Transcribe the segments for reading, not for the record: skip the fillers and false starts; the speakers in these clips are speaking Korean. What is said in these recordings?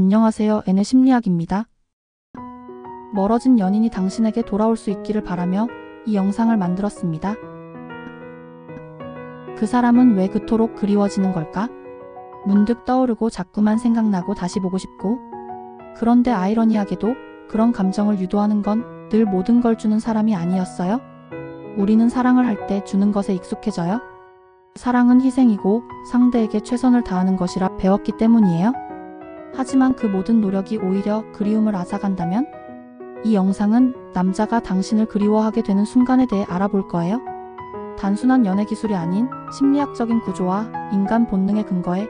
안녕하세요. N의 심리학입니다. 멀어진 연인이 당신에게 돌아올 수 있기를 바라며 이 영상을 만들었습니다. 그 사람은 왜 그토록 그리워지는 걸까? 문득 떠오르고 자꾸만 생각나고 다시 보고 싶고. 그런데 아이러니하게도 그런 감정을 유도하는 건 늘 모든 걸 주는 사람이 아니었어요? 우리는 사랑을 할 때 주는 것에 익숙해져요? 사랑은 희생이고 상대에게 최선을 다하는 것이라 배웠기 때문이에요. 하지만 그 모든 노력이 오히려 그리움을 앗아간다면? 이 영상은 남자가 당신을 그리워하게 되는 순간에 대해 알아볼 거예요. 단순한 연애 기술이 아닌 심리학적인 구조와 인간 본능의 근거에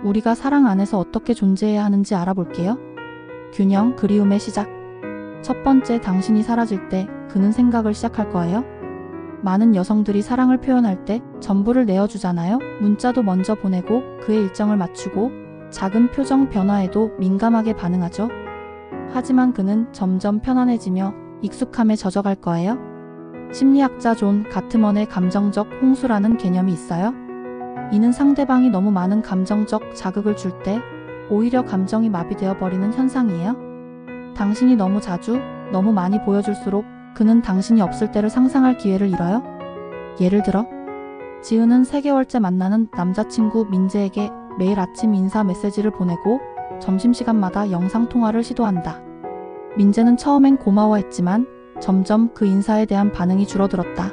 우리가 사랑 안에서 어떻게 존재해야 하는지 알아볼게요. 균형, 그리움의 시작. 첫 번째, 당신이 사라질 때 그는 생각을 시작할 거예요. 많은 여성들이 사랑을 표현할 때 전부를 내어주잖아요. 문자도 먼저 보내고 그의 일정을 맞추고 작은 표정 변화에도 민감하게 반응하죠. 하지만 그는 점점 편안해지며 익숙함에 젖어갈 거예요. 심리학자 존 가트먼의 감정적 홍수라는 개념이 있어요. 이는 상대방이 너무 많은 감정적 자극을 줄 때 오히려 감정이 마비되어 버리는 현상이에요. 당신이 너무 자주, 너무 많이 보여줄수록 그는 당신이 없을 때를 상상할 기회를 잃어요. 예를 들어, 지은은 3개월째 만나는 남자친구 민재에게 매일 아침 인사 메시지를 보내고 점심시간마다 영상통화를 시도한다. 민재는 처음엔 고마워했지만 점점 그 인사에 대한 반응이 줄어들었다.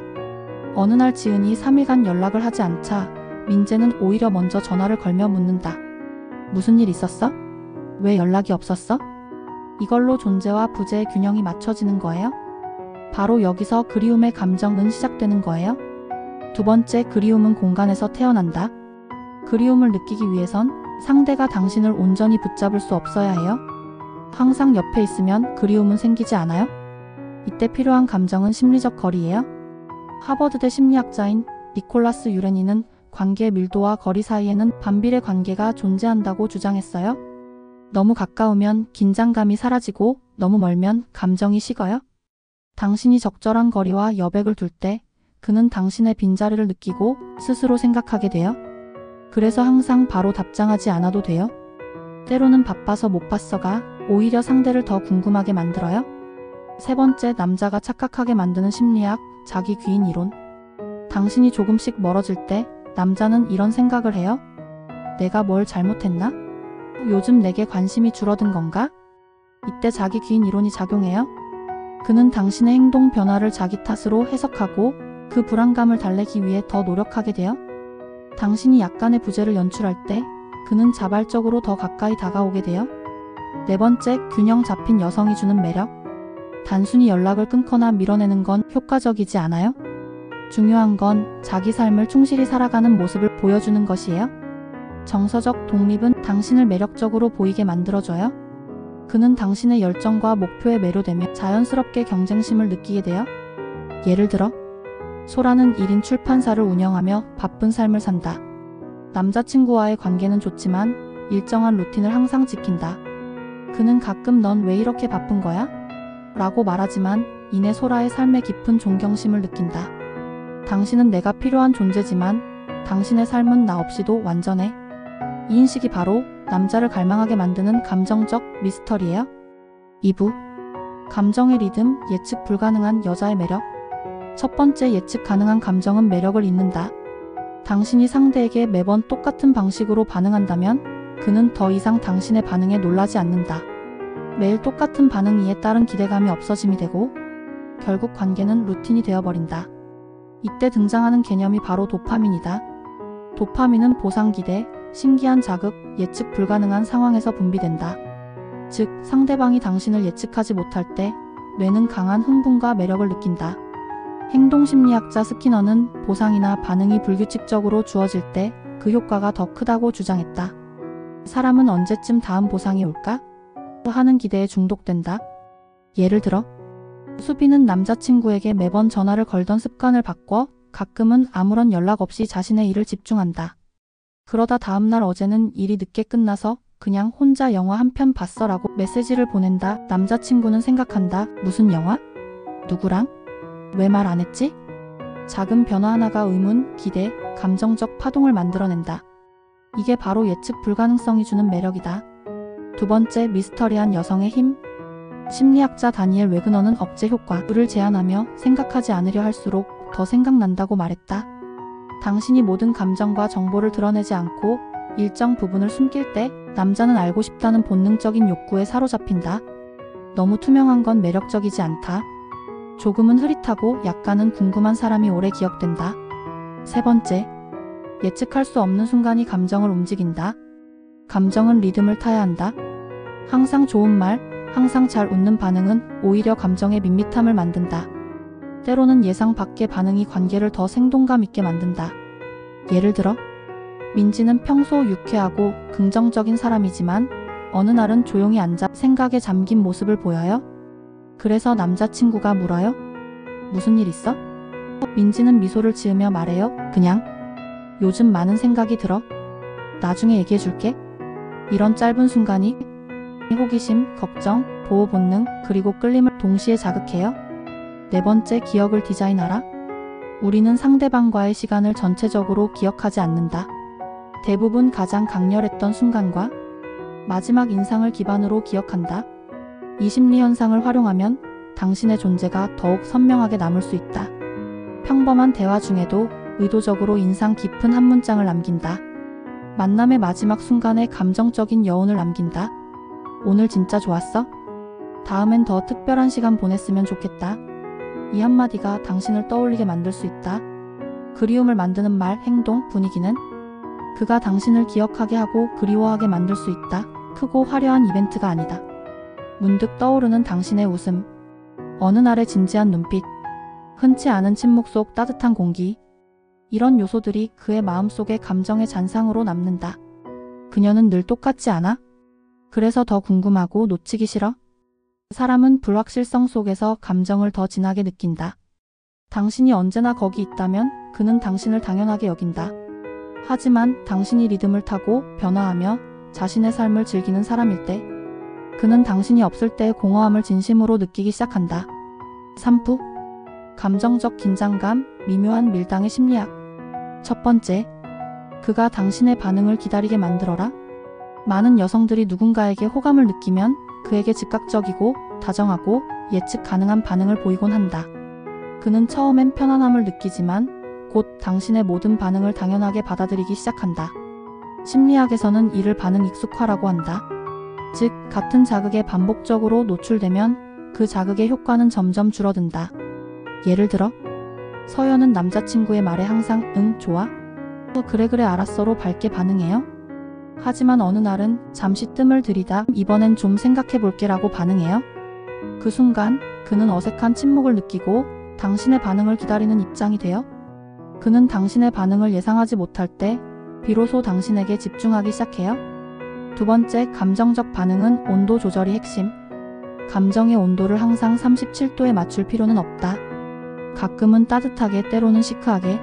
어느 날 지은이 3일간 연락을 하지 않자 민재는 오히려 먼저 전화를 걸며 묻는다. 무슨 일 있었어? 왜 연락이 없었어? 이걸로 존재와 부재의 균형이 맞춰지는 거예요. 바로 여기서 그리움의 감정은 시작되는 거예요. 두 번째, 그리움은 공간에서 태어난다. 그리움을 느끼기 위해선 상대가 당신을 온전히 붙잡을 수 없어야 해요. 항상 옆에 있으면 그리움은 생기지 않아요. 이때 필요한 감정은 심리적 거리예요. 하버드대 심리학자인 니콜라스 유레니는 관계의 밀도와 거리 사이에는 반비례 관계가 존재한다고 주장했어요. 너무 가까우면 긴장감이 사라지고 너무 멀면 감정이 식어요. 당신이 적절한 거리와 여백을 둘 때 그는 당신의 빈자리를 느끼고 스스로 생각하게 돼요. 그래서 항상 바로 답장하지 않아도 돼요. 때로는 바빠서 못 봤어가 오히려 상대를 더 궁금하게 만들어요. 세 번째, 남자가 착각하게 만드는 심리학, 자기 귀인 이론. 당신이 조금씩 멀어질 때 남자는 이런 생각을 해요. 내가 뭘 잘못했나? 요즘 내게 관심이 줄어든 건가? 이때 자기 귀인 이론이 작용해요. 그는 당신의 행동 변화를 자기 탓으로 해석하고 그 불안감을 달래기 위해 더 노력하게 돼요. 당신이 약간의 부재를 연출할 때 그는 자발적으로 더 가까이 다가오게 돼요. 네 번째, 균형 잡힌 여성이 주는 매력. 단순히 연락을 끊거나 밀어내는 건 효과적이지 않아요. 중요한 건 자기 삶을 충실히 살아가는 모습을 보여주는 것이에요. 정서적 독립은 당신을 매력적으로 보이게 만들어줘요. 그는 당신의 열정과 목표에 매료되며 자연스럽게 경쟁심을 느끼게 돼요. 예를 들어, 소라는 1인 출판사를 운영하며 바쁜 삶을 산다. 남자친구와의 관계는 좋지만 일정한 루틴을 항상 지킨다. 그는 가끔 넌 왜 이렇게 바쁜 거야? 라고 말하지만 이내 소라의 삶에 깊은 존경심을 느낀다. 당신은 내가 필요한 존재지만 당신의 삶은 나 없이도 완전해. 이 인식이 바로 남자를 갈망하게 만드는 감정적 미스터리예요. 2부. 감정의 리듬, 예측 불가능한 여자의 매력. 첫 번째, 예측 가능한 감정은 매력을 잇는다. 당신이 상대에게 매번 똑같은 방식으로 반응한다면 그는 더 이상 당신의 반응에 놀라지 않는다. 매일 똑같은 반응 이에 따른 기대감이 없어짐이 되고 결국 관계는 루틴이 되어버린다. 이때 등장하는 개념이 바로 도파민이다. 도파민은 보상 기대, 신기한 자극, 예측 불가능한 상황에서 분비된다. 즉, 상대방이 당신을 예측하지 못할 때 뇌는 강한 흥분과 매력을 느낀다. 행동심리학자 스키너는 보상이나 반응이 불규칙적으로 주어질 때 그 효과가 더 크다고 주장했다. 사람은 언제쯤 다음 보상이 올까? 하는 기대에 중독된다. 예를 들어, 수빈은 남자친구에게 매번 전화를 걸던 습관을 바꿔 가끔은 아무런 연락 없이 자신의 일을 집중한다. 그러다 다음날 어제는 일이 늦게 끝나서 그냥 혼자 영화 한 편 봤어 라고 메시지를 보낸다. 남자친구는 생각한다. 무슨 영화? 누구랑? 왜 말 안 했지? 작은 변화 하나가 의문, 기대, 감정적 파동을 만들어낸다. 이게 바로 예측 불가능성이 주는 매력이다. 두 번째, 미스터리한 여성의 힘. 심리학자 다니엘 웨그너는 억제 효과를 제안하며 생각하지 않으려 할수록 더 생각난다고 말했다. 당신이 모든 감정과 정보를 드러내지 않고 일정 부분을 숨길 때 남자는 알고 싶다는 본능적인 욕구에 사로잡힌다. 너무 투명한 건 매력적이지 않다. 조금은 흐릿하고 약간은 궁금한 사람이 오래 기억된다. 세 번째, 예측할 수 없는 순간이 감정을 움직인다. 감정은 리듬을 타야 한다. 항상 좋은 말, 항상 잘 웃는 반응은 오히려 감정의 밋밋함을 만든다. 때로는 예상 밖의 반응이 관계를 더 생동감 있게 만든다. 예를 들어, 민지는 평소 유쾌하고 긍정적인 사람이지만 어느 날은 조용히 앉아 생각에 잠긴 모습을 보여요. 그래서 남자친구가 물어요. 무슨 일 있어? 민지는 미소를 지으며 말해요. 그냥 요즘 많은 생각이 들어. 나중에 얘기해줄게. 이런 짧은 순간이 호기심, 걱정, 보호 본능, 그리고 끌림을 동시에 자극해요. 네 번째, 기억을 디자인하라. 우리는 상대방과의 시간을 전체적으로 기억하지 않는다. 대부분 가장 강렬했던 순간과 마지막 인상을 기반으로 기억한다. 이 심리 현상을 활용하면 당신의 존재가 더욱 선명하게 남을 수 있다. 평범한 대화 중에도 의도적으로 인상 깊은 한 문장을 남긴다. 만남의 마지막 순간에 감정적인 여운을 남긴다. 오늘 진짜 좋았어? 다음엔 더 특별한 시간 보냈으면 좋겠다. 이 한마디가 당신을 떠올리게 만들 수 있다. 그리움을 만드는 말, 행동, 분위기는 그가 당신을 기억하게 하고 그리워하게 만들 수 있다. 크고 화려한 이벤트가 아니다. 문득 떠오르는 당신의 웃음, 어느 날의 진지한 눈빛, 흔치 않은 침묵 속 따뜻한 공기, 이런 요소들이 그의 마음속에 감정의 잔상으로 남는다. 그녀는 늘 똑같지 않아? 그래서 더 궁금하고 놓치기 싫어? 사람은 불확실성 속에서 감정을 더 진하게 느낀다. 당신이 언제나 거기 있다면 그는 당신을 당연하게 여긴다. 하지만 당신이 리듬을 타고 변화하며 자신의 삶을 즐기는 사람일 때 그는 당신이 없을 때의 공허함을 진심으로 느끼기 시작한다. 3부 감정적 긴장감, 미묘한 밀당의 심리학. 첫 번째, 그가 당신의 반응을 기다리게 만들어라. 많은 여성들이 누군가에게 호감을 느끼면 그에게 즉각적이고 다정하고 예측 가능한 반응을 보이곤 한다. 그는 처음엔 편안함을 느끼지만 곧 당신의 모든 반응을 당연하게 받아들이기 시작한다. 심리학에서는 이를 반응 익숙화라고 한다. 즉, 같은 자극에 반복적으로 노출되면 그 자극의 효과는 점점 줄어든다. 예를 들어, 서연은 남자친구의 말에 항상 응, 좋아? 그래 알았어로 밝게 반응해요. 하지만 어느 날은 잠시 뜸을 들이다 이번엔 좀 생각해볼게 라고 반응해요. 그 순간 그는 어색한 침묵을 느끼고 당신의 반응을 기다리는 입장이 돼요. 그는 당신의 반응을 예상하지 못할 때 비로소 당신에게 집중하기 시작해요. 두 번째, 감정적 반응은 온도 조절이 핵심. 감정의 온도를 항상 37도에 맞출 필요는 없다. 가끔은 따뜻하게, 때로는 시크하게.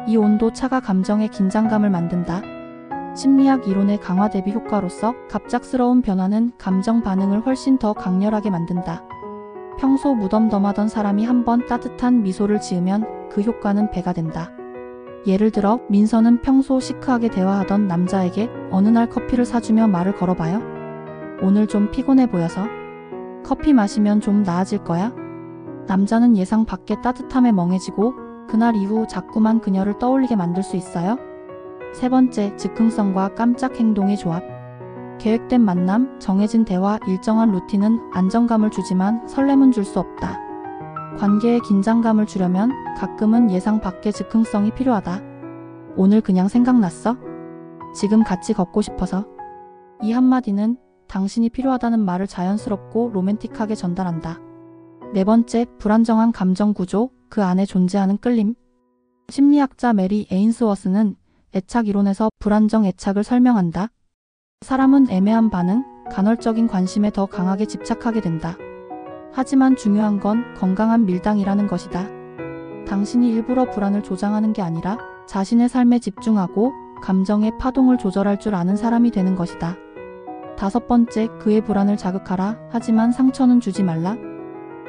이 온도 차가 감정의 긴장감을 만든다. 심리학 이론의 강화 대비 효과로서 갑작스러운 변화는 감정 반응을 훨씬 더 강렬하게 만든다. 평소 무덤덤하던 사람이 한번 따뜻한 미소를 지으면 그 효과는 배가 된다. 예를 들어, 민서는 평소 시크하게 대화하던 남자에게 어느 날 커피를 사주며 말을 걸어봐요. 오늘 좀 피곤해 보여서 커피 마시면 좀 나아질 거야. 남자는 예상 밖의 따뜻함에 멍해지고 그날 이후 자꾸만 그녀를 떠올리게 만들 수 있어요. 세 번째, 즉흥성과 깜짝 행동의 조합. 계획된 만남, 정해진 대화, 일정한 루틴은 안정감을 주지만 설렘은 줄 수 없다. 관계의 긴장감을 주려면 가끔은 예상 밖의 즉흥성이 필요하다. 오늘 그냥 생각났어? 지금 같이 걷고 싶어서. 이 한마디는 당신이 필요하다는 말을 자연스럽고 로맨틱하게 전달한다. 네 번째, 불안정한 감정 구조, 그 안에 존재하는 끌림. 심리학자 메리 에인스워스는 애착 이론에서 불안정 애착을 설명한다. 사람은 애매한 반응, 간헐적인 관심에 더 강하게 집착하게 된다. 하지만 중요한 건 건강한 밀당이라는 것이다. 당신이 일부러 불안을 조장하는 게 아니라 자신의 삶에 집중하고 감정의 파동을 조절할 줄 아는 사람이 되는 것이다. 다섯 번째, 그의 불안을 자극하라. 하지만 상처는 주지 말라.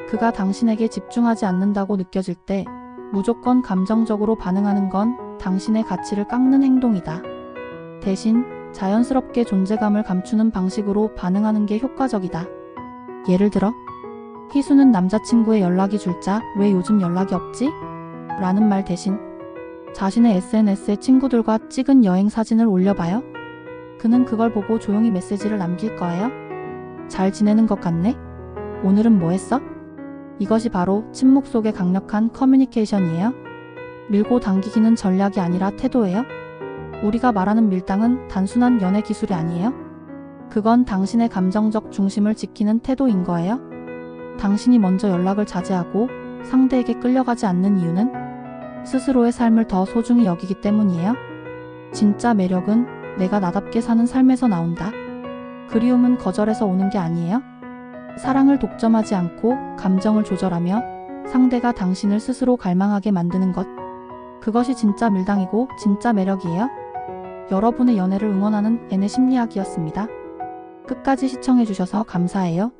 그가 당신에게 집중하지 않는다고 느껴질 때 무조건 감정적으로 반응하는 건 당신의 가치를 깎는 행동이다. 대신 자연스럽게 존재감을 감추는 방식으로 반응하는 게 효과적이다. 예를 들어, 희수는 남자친구의 연락이 줄자 왜 요즘 연락이 없지? 라는 말 대신 자신의 SNS에 친구들과 찍은 여행 사진을 올려봐요. 그는 그걸 보고 조용히 메시지를 남길 거예요. 잘 지내는 것 같네? 오늘은 뭐 했어? 이것이 바로 침묵 속의 강력한 커뮤니케이션이에요. 밀고 당기기는 전략이 아니라 태도예요. 우리가 말하는 밀당은 단순한 연애 기술이 아니에요. 그건 당신의 감정적 중심을 지키는 태도인 거예요. 당신이 먼저 연락을 자제하고 상대에게 끌려가지 않는 이유는 스스로의 삶을 더 소중히 여기기 때문이에요. 진짜 매력은 내가 나답게 사는 삶에서 나온다. 그리움은 거절에서 오는 게 아니에요. 사랑을 독점하지 않고 감정을 조절하며 상대가 당신을 스스로 갈망하게 만드는 것. 그것이 진짜 밀당이고 진짜 매력이에요. 여러분의 연애를 응원하는 N의 심리학이었습니다. 끝까지 시청해주셔서 감사해요.